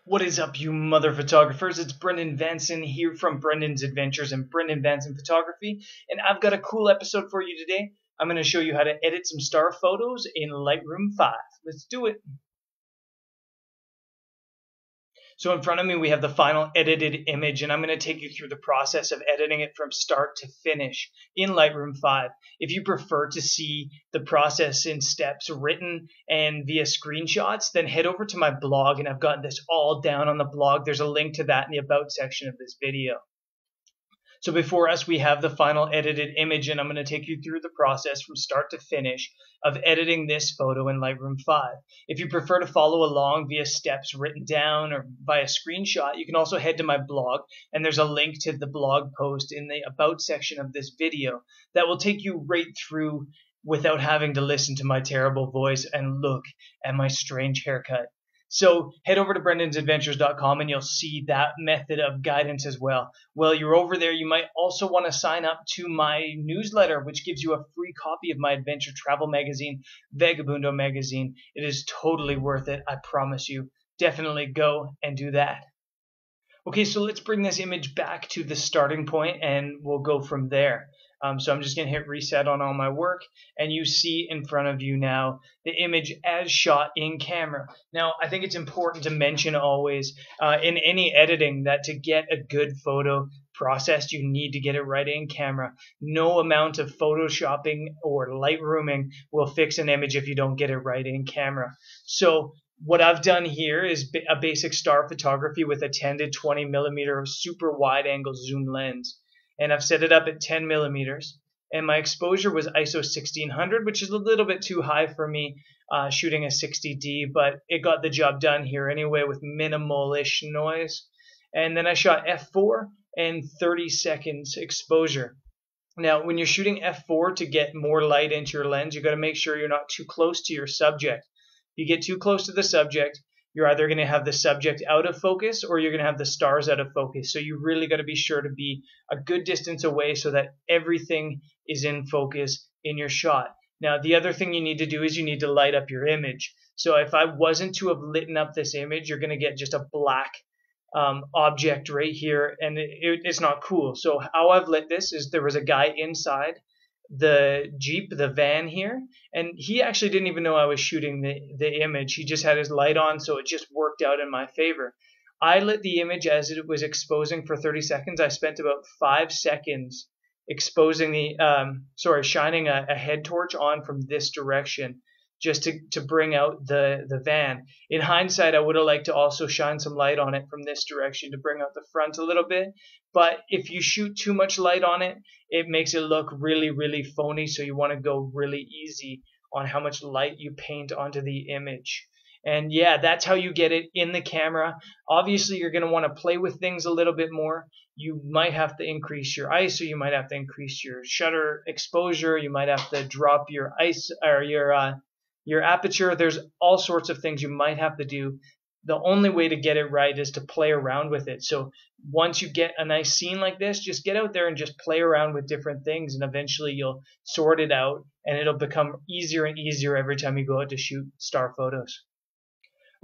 What is up, you mother photographers? It's Brendan Vanson here from Brendan's Adventures and Brendan Vanson Photography, and I've got a cool episode for you today. I'm going to show you how to edit some star photos in Lightroom 5. Let's do it. So in front of me we have the final edited image, and I'm going to take you through the process of editing it from start to finish in Lightroom 5. If you prefer to see the process in steps written and via screenshots, then head over to my blog, and I've got this all down on the blog. There's a link to that in the About section of this video. So before us, we have the final edited image, and I'm going to take you through the process from start to finish of editing this photo in Lightroom 5. If you prefer to follow along via steps written down or via screenshot, you can also head to my blog, and there's a link to the blog post in the About section of this video that will take you right through without having to listen to my terrible voice and look at my strange haircut. So head over to brendansadventures.com and you'll see that method of guidance as well. While you're over there, you might also want to sign up to my newsletter, which gives you a free copy of my adventure travel magazine, Vagabundo magazine. It is totally worth it, I promise you. Definitely go and do that. Okay, so let's bring this image back to the starting point and we'll go from there. So I'm just going to hit reset on all my work, and you see in front of you now the image as shot in camera. Now, I think it's important to mention always in any editing that to get a good photo processed, you need to get it right in camera. No amount of photoshopping or Lightrooming will fix an image if you don't get it right in camera. So what I've done here is a basic star photography with a 10 to 20 millimeter super wide angle zoom lens. And I've set it up at 10 millimeters. And my exposure was ISO 1600, which is a little bit too high for me shooting a 60D, but it got the job done here anyway with minimal-ish noise. And then I shot f4 and 30 seconds exposure. Now, when you're shooting f4 to get more light into your lens, you got to make sure you're not too close to your subject. If you get too close to the subject, you're either going to have the subject out of focus or you're going to have the stars out of focus. So you really got to be sure to be a good distance away so that everything is in focus in your shot. Now, the other thing you need to do is you need to light up your image. So if I wasn't to have lit up this image, you're going to get just a black object right here, and it's not cool. So how I've lit this is there was a guy inside the Jeep, the van here, and he actually didn't even know I was shooting the image. He just had his light on, so it just worked out in my favor. I lit the image as it was exposing for 30 seconds. I spent about 5 seconds exposing shining a head torch on from this direction just to bring out the van. In hindsight, I would have liked to also shine some light on it from this direction to bring out the front a little bit. But if you shoot too much light on it, it makes it look really, really phony. So you want to go really easy on how much light you paint onto the image. And yeah, that's how you get it in the camera. Obviously, you're going to want to play with things a little bit more. You might have to increase your ISO. You might have to increase your shutter exposure. You might have to drop your ISO or your aperture. There's all sorts of things you might have to do. The only way to get it right is to play around with it. So once you get a nice scene like this, just get out there and just play around with different things, and eventually you'll sort it out, and it'll become easier and easier every time you go out to shoot star photos.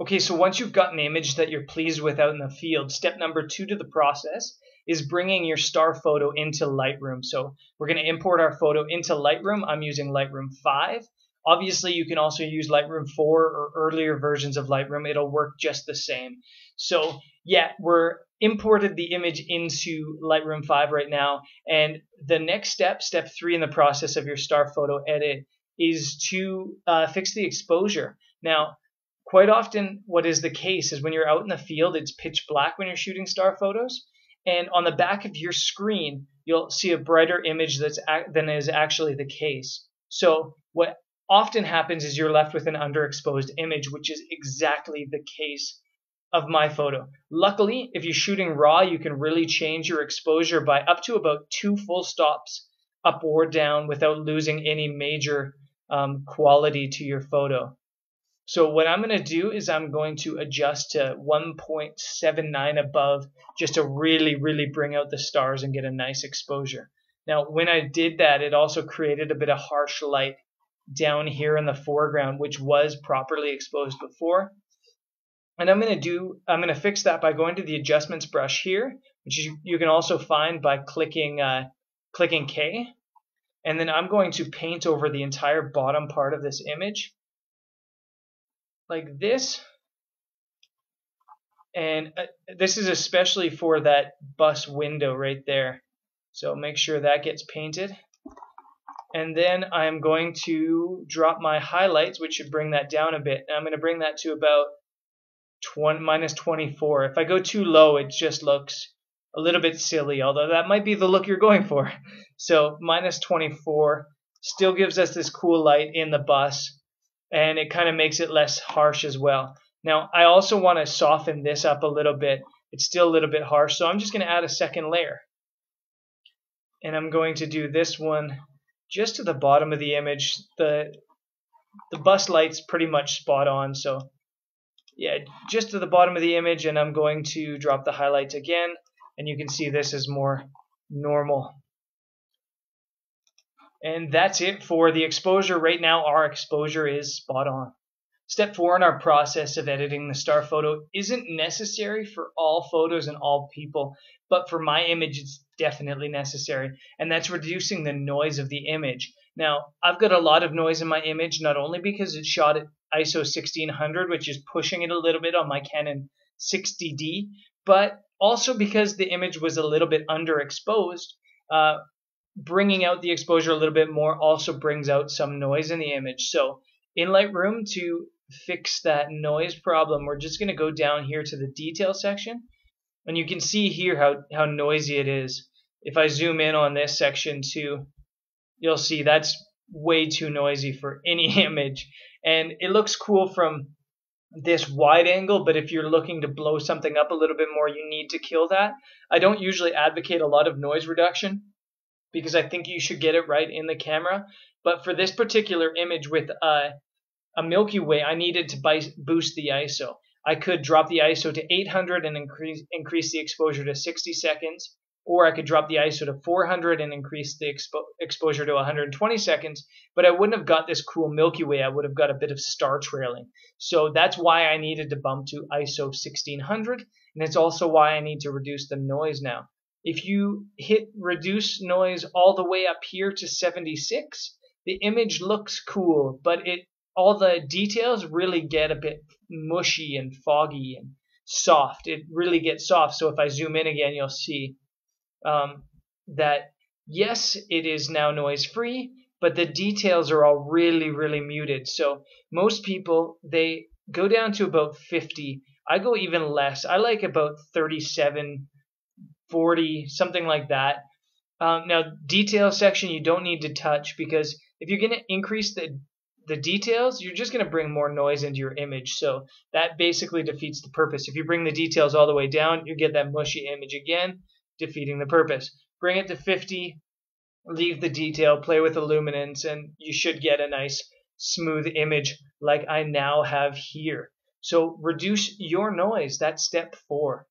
Okay, so once you've got an image that you're pleased with out in the field, step number 2 to the process is bringing your star photo into Lightroom. So we're going to import our photo into Lightroom. I'm using Lightroom 5. Obviously, you can also use Lightroom 4 or earlier versions of Lightroom. It'll work just the same. So yeah, we're imported the image into Lightroom 5 right now. And the next step, step 3 in the process of your star photo edit, is to fix the exposure. Now, quite often what is the case is when you're out in the field, it's pitch black when you're shooting star photos. And on the back of your screen, you'll see a brighter image than is actually the case. So what often happens is you're left with an underexposed image, which is exactly the case of my photo. Luckily, if you're shooting raw, you can really change your exposure by up to about 2 full stops up or down without losing any major quality to your photo. So what I'm going to do is I'm going to adjust to 1.79 above just to really, really bring out the stars and get a nice exposure. Now, when I did that, it also created a bit of harsh light down here in the foreground, which was properly exposed before. And I'm going to fix that by going to the adjustments brush here, which you can also find by clicking K. And then I'm going to paint over the entire bottom part of this image like this. And this is especially for that bus window right there. So make sure that gets painted. And then I'm going to drop my highlights, which should bring that down a bit. And I'm going to bring that to about minus 24. If I go too low, it just looks a little bit silly, although that might be the look you're going for. So minus 24 still gives us this cool light in the bus, and it kind of makes it less harsh as well. Now, I also want to soften this up a little bit. It's still a little bit harsh, so I'm just going to add a second layer. And I'm going to do this one just to the bottom of the image. The bus light's pretty much spot on, so yeah, just to the bottom of the image, and I'm going to drop the highlights again, and you can see this is more normal. And that's it for the exposure. Right now, our exposure is spot on. Step 4 in our process of editing the star photo isn't necessary for all photos and all people, but for my image, it's definitely necessary, and that's reducing the noise of the image. Now, I've got a lot of noise in my image, not only because it's shot at ISO 1600, which is pushing it a little bit on my Canon 60D, but also because the image was a little bit underexposed. Bringing out the exposure a little bit more also brings out some noise in the image. So in Lightroom, to fix that noise problem, we're just going to go down here to the detail section, and you can see here how noisy it is. If I zoom in on this section too, you'll see that's way too noisy for any image, and it looks cool from this wide angle, but if you're looking to blow something up a little bit more, you need to kill that. I don't usually advocate a lot of noise reduction because I think you should get it right in the camera, but for this particular image with a Milky Way, I needed to boost the ISO. I could drop the ISO to 800 and increase the exposure to 60 seconds, or I could drop the ISO to 400 and increase the exposure to 120 seconds, but I wouldn't have got this cool Milky Way. I would have got a bit of star trailing. So that's why I needed to bump to ISO 1600, and it's also why I need to reduce the noise now. If you hit reduce noise all the way up here to 76, the image looks cool, but all the details really get a bit mushy and foggy and soft. It really gets soft. So if I zoom in again, you'll see that yes, it is now noise free, but the details are all really, really muted. So most people, they go down to about 50. I go even less. I like about 37, 40, something like that. Now, detail section you don't need to touch, because if you're going to increase the details, you're just going to bring more noise into your image. So that basically defeats the purpose. If you bring the details all the way down, you get that mushy image again, defeating the purpose. Bring it to 50, leave the detail, play with the luminance, and you should get a nice smooth image like I now have here. So reduce your noise. That's step 4.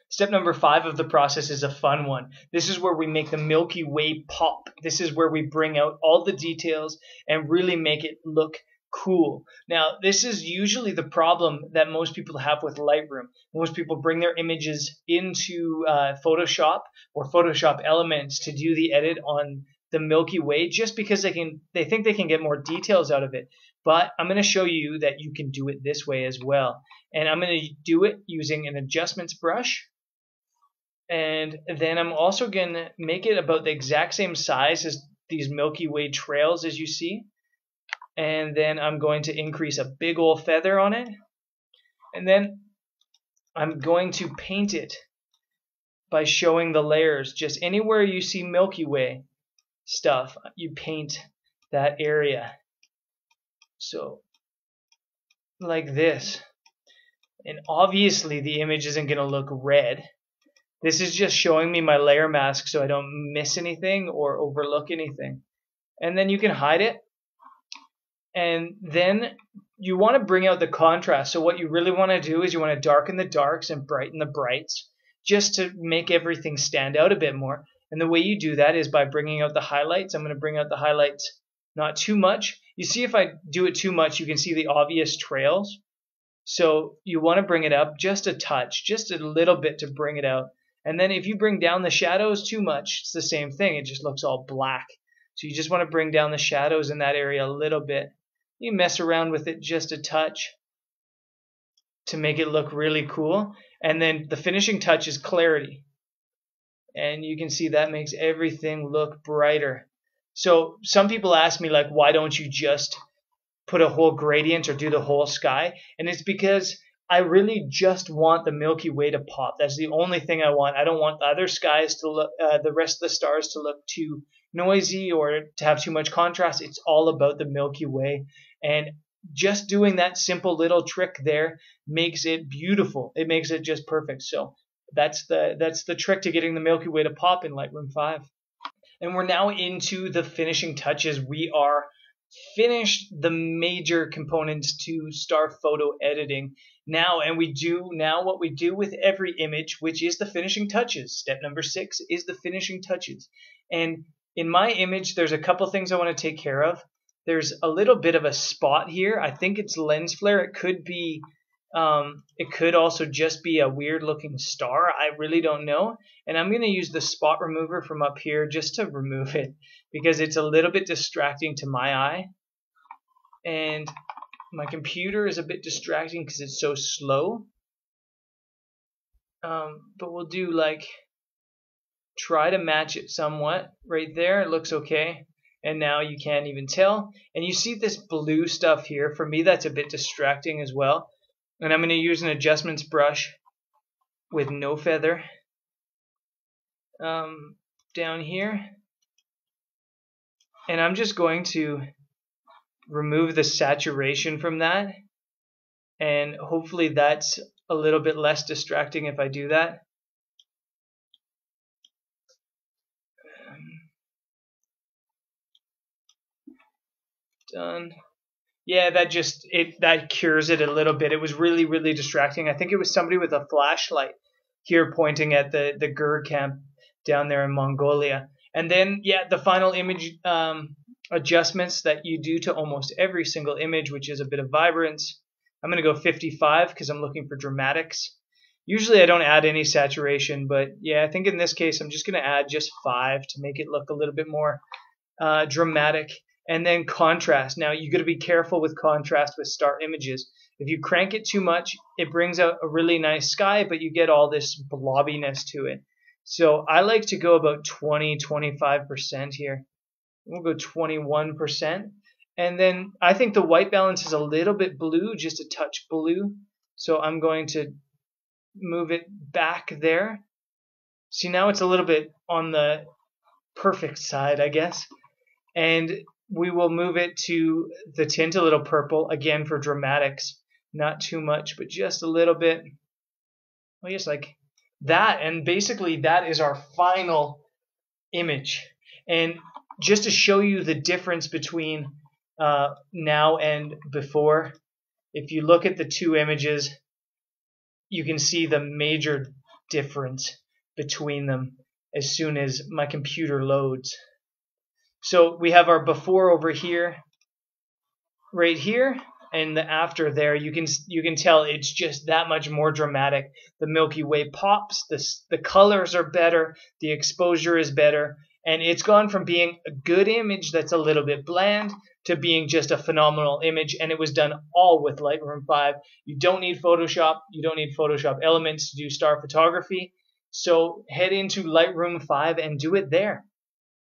Step number 5 of the process is a fun one. This is where we make the Milky Way pop. This is where we bring out all the details and really make it look cool. Now, this is usually the problem that most people have with Lightroom. Most people bring their images into Photoshop or Photoshop Elements to do the edit on the Milky Way just because they think they can get more details out of it. But I'm going to show you that you can do it this way as well. And I'm going to do it using an adjustments brush. And then I'm also going to make it about the exact same size as these Milky Way trails as you see. And then I'm going to increase a big old feather on it. And then I'm going to paint it by showing the layers. Just anywhere you see Milky Way stuff, you paint that area. So, like this. And obviously the image isn't going to look red. This is just showing me my layer mask so I don't miss anything or overlook anything. And then you can hide it. And then you want to bring out the contrast. So what you really want to do is you want to darken the darks and brighten the brights just to make everything stand out a bit more. And the way you do that is by bringing out the highlights. I'm going to bring out the highlights not too much. You see if I do it too much, you can see the obvious trails. So you want to bring it up just a touch, just a little bit to bring it out. And then if you bring down the shadows too much, it's the same thing. It just looks all black. So you just want to bring down the shadows in that area a little bit. You mess around with it just a touch to make it look really cool. And then the finishing touch is clarity. And you can see that makes everything look brighter. So some people ask me, like, why don't you just put a whole gradient or do the whole sky? And it's because I really just want the Milky Way to pop. That's the only thing I want. I don't want the other skies to look, the rest of the stars to look too noisy or to have too much contrast. It's all about the Milky Way. And just doing that simple little trick there makes it beautiful. It makes it just perfect. So that's the trick to getting the Milky Way to pop in Lightroom 5. And we're now into the finishing touches. We are finished the major components to star photo editing now, and we do now what we do with every image, which is the finishing touches. Step number 6 is the finishing touches. And in my image, there's a couple things I want to take care of. There's a little bit of a spot here. I think it's lens flare. It could be it could also just be a weird looking star. I really don't know. And I'm going to use the spot remover from up here just to remove it because it's a little bit distracting to my eye. And my computer is a bit distracting because it's so slow. But we'll do like, try to match it somewhat. Right there, it looks okay. And now you can't even tell. And you see this blue stuff here. For me, that's a bit distracting as well. And I'm going to use an adjustments brush with no feather down here. And I'm just going to remove the saturation from that. And hopefully that's a little bit less distracting if I do that. Done. Yeah, that cures it a little bit. It was really, really distracting. I think it was somebody with a flashlight here pointing at the Gur camp down there in Mongolia. And then, yeah, the final image adjustments that you do to almost every single image, which is a bit of vibrance. I'm going to go 55 because I'm looking for dramatics. Usually I don't add any saturation, but yeah, I think in this case I'm just going to add just 5 to make it look a little bit more dramatic. And then contrast. Now you got to be careful with contrast with star images. If you crank it too much, it brings out a really nice sky, but you get all this blobbiness to it. So I like to go about 20-25% here. We'll go 21%. And then I think the white balance is a little bit blue, just a touch blue. So I'm going to move it back there. See, now it's a little bit on the perfect side, I guess. And we will move it to the tint a little purple, again for dramatics. Not too much, but just a little bit. Well, just like that. And basically that is our final image. And just to show you the difference between now and before, if you look at the two images, you can see the major difference between them as soon as my computer loads. So we have our before over here, right here, and the after there. You can tell it's just that much more dramatic. The Milky Way pops, the colors are better, the exposure is better, and it's gone from being a good image that's a little bit bland to being just a phenomenal image, and it was done all with Lightroom 5. You don't need Photoshop. You don't need Photoshop Elements to do star photography. So head into Lightroom 5 and do it there.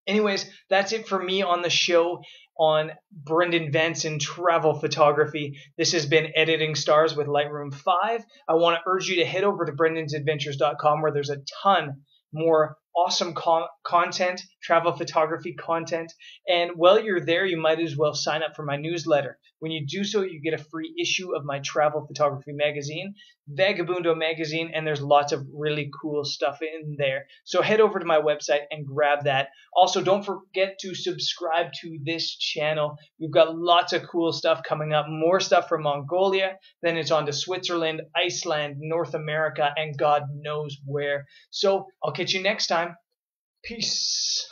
Anyways, that's it for me on the show on Brendan Vanson travel photography. This has been Editing Stars with Lightroom 5. I want to urge you to head over to brendansadventures.com where there's a ton more awesome content, travel photography content. And while you're there, you might as well sign up for my newsletter. When you do so, you get a free issue of my travel photography magazine, Vagabundo magazine, and there's lots of really cool stuff in there. So head over to my website and grab that. Also, don't forget to subscribe to this channel. We've got lots of cool stuff coming up, more stuff from Mongolia, then it's on to Switzerland, Iceland, North America, and God knows where. So I'll catch you next time. Peace.